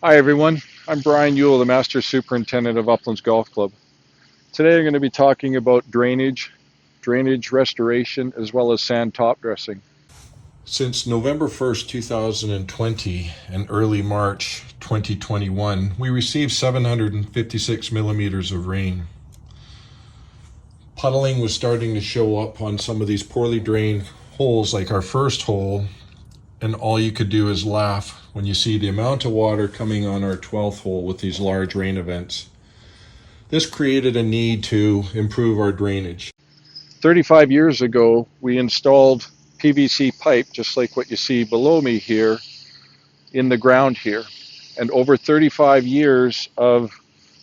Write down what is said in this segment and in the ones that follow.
Hi everyone, I'm Brian Ewell, the Master Superintendent of Uplands Golf Club. Today I'm going to be talking about drainage restoration, as well as sand top dressing. Since November 1st, 2020 and early March 2021, we received 756 millimeters of rain. Puddling was starting to show up on some of these poorly drained holes, like our first hole, and all you could do is laugh when you see the amount of water coming on our 12th hole with these large rain events. This created a need to improve our drainage. 35 years ago, we installed PVC pipe, just like what you see below me here, in the ground here. And over 35 years of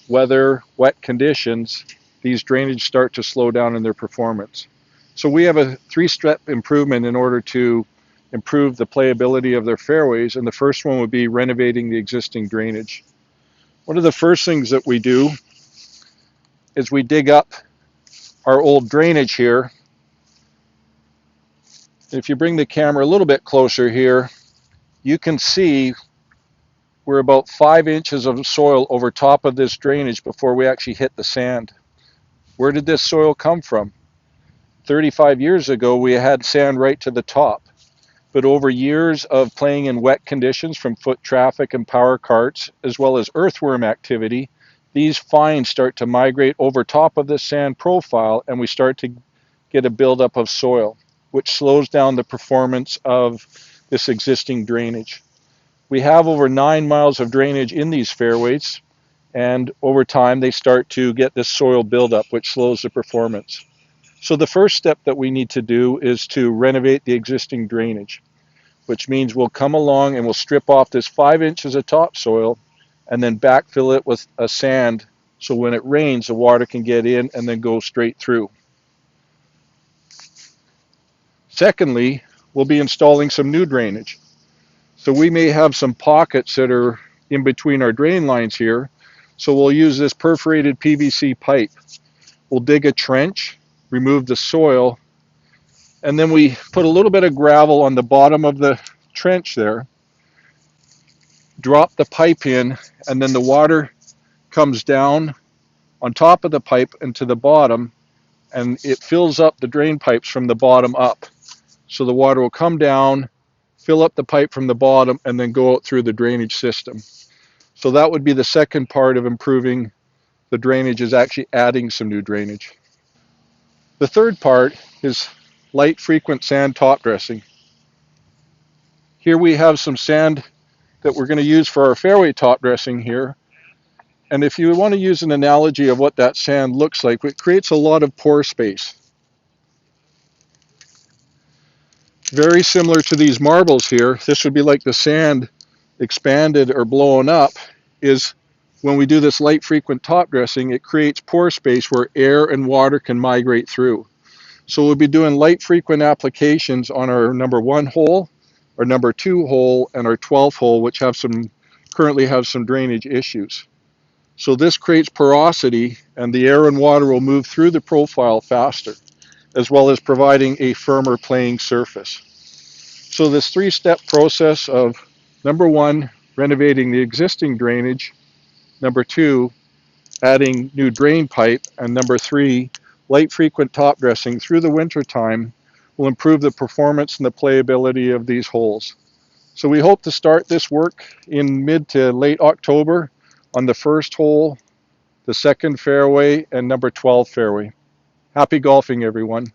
wet conditions, these drainage start to slow down in their performance. So we have a three-step improvement in order to improve the playability of their fairways, and the first one would be renovating the existing drainage. One of the first things that we do is we dig up our old drainage here. If you bring the camera a little bit closer here, you can see we're about 5 inches of soil over top of this drainage before we actually hit the sand. Where did this soil come from? 35 years ago, we had sand right to the top. But over years of playing in wet conditions from foot traffic and power carts, as well as earthworm activity, these fines start to migrate over top of the sand profile, and we start to get a buildup of soil, which slows down the performance of this existing drainage. We have over 9 miles of drainage in these fairways, and over time they start to get this soil buildup, which slows the performance. So the first step that we need to do is to renovate the existing drainage, which means we'll come along and we'll strip off this 5 inches of topsoil and then backfill it with a sand, so when it rains, the water can get in and then go straight through. Secondly, we'll be installing some new drainage. So we may have some pockets that are in between our drain lines here, so we'll use this perforated PVC pipe. We'll dig a trench, remove the soil, and then we put a little bit of gravel on the bottom of the trench there, drop the pipe in, and then the water comes down on top of the pipe and to the bottom, and it fills up the drain pipes from the bottom up. So the water will come down, fill up the pipe from the bottom, and then go out through the drainage system. So that would be the second part of improving the drainage, is actually adding some new drainage. The third part is light frequent sand top dressing. Here we have some sand that we're going to use for our fairway top dressing here. And if you want to use an analogy of what that sand looks like, it creates a lot of pore space. Very similar to these marbles here, this would be like the sand expanded or blown up, is when we do this light frequent top dressing, it creates pore space where air and water can migrate through. So we'll be doing light frequent applications on our number 1 hole, our number 2 hole, and our 12th hole, which currently have some drainage issues. So this creates porosity, and the air and water will move through the profile faster, as well as providing a firmer playing surface. So this 3-step process of number 1, renovating the existing drainage, number 2, adding new drain pipe, and number 3, light frequent top dressing through the winter time will improve the performance and the playability of these holes. So we hope to start this work in mid to late October on the first hole, the second fairway, and number 12 fairway. Happy golfing, everyone.